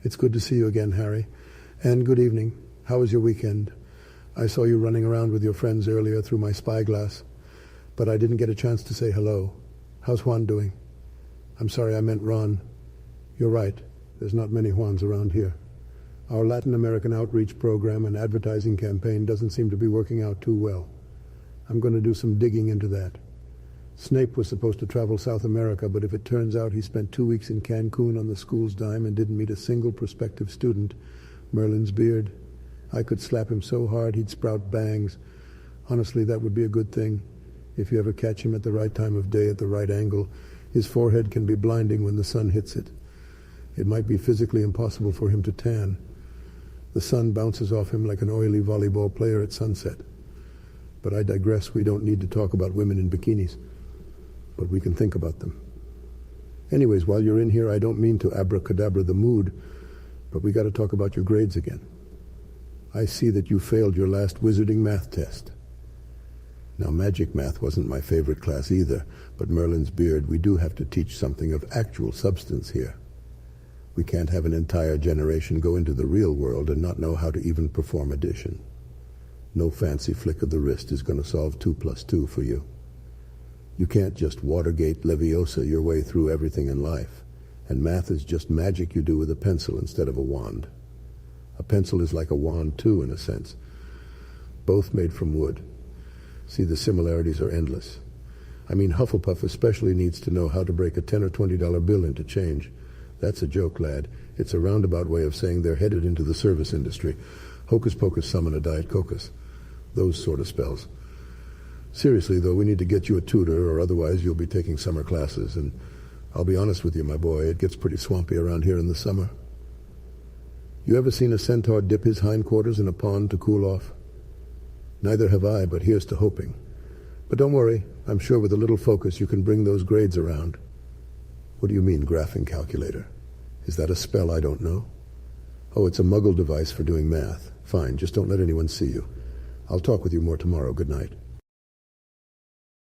It's good to see you again, Harry. And good evening. How was your weekend? I saw you running around with your friends earlier through my spyglass, but I didn't get a chance to say hello. How's Juan doing? I'm sorry, I meant Ron. You're right. There's not many Juans around here. Our Latin American outreach program and advertising campaign doesn't seem to be working out too well. I'm going to do some digging into that. Snape was supposed to travel South America, but if it turns out he spent 2 weeks in Cancun on the school's dime and didn't meet a single prospective student, Merlin's beard, I could slap him so hard he'd sprout bangs. Honestly, that would be a good thing. If you ever catch him at the right time of day at the right angle, his forehead can be blinding when the sun hits it. It might be physically impossible for him to tan. The sun bounces off him like an oily volleyball player at sunset. But I digress. We don't need to talk about women in bikinis. But we can think about them. Anyways, while you're in here, I don't mean to abracadabra the mood, but we got to talk about your grades again. I see that you failed your last wizarding math test. Now, magic math wasn't my favorite class either, but Merlin's beard, we do have to teach something of actual substance here. We can't have an entire generation go into the real world and not know how to even perform addition. No fancy flick of the wrist is going to solve 2 + 2 for you. You can't just Watergate Leviosa your way through everything in life. And math is just magic you do with a pencil instead of a wand. A pencil is like a wand too, in a sense. Both made from wood. See, the similarities are endless. I mean, Hufflepuff especially needs to know how to break a $10 or $20 bill into change. That's a joke, lad. It's a roundabout way of saying they're headed into the service industry. Hocus pocus summon a Diet Cocos. Those sort of spells. Seriously, though, we need to get you a tutor, or otherwise you'll be taking summer classes. And I'll be honest with you, my boy, it gets pretty swampy around here in the summer. You ever seen a centaur dip his hindquarters in a pond to cool off? Neither have I, but here's to hoping. But don't worry, I'm sure with a little focus you can bring those grades around. What do you mean, graphing calculator? Is that a spell I don't know? Oh, it's a muggle device for doing math. Fine, just don't let anyone see you. I'll talk with you more tomorrow. Good night.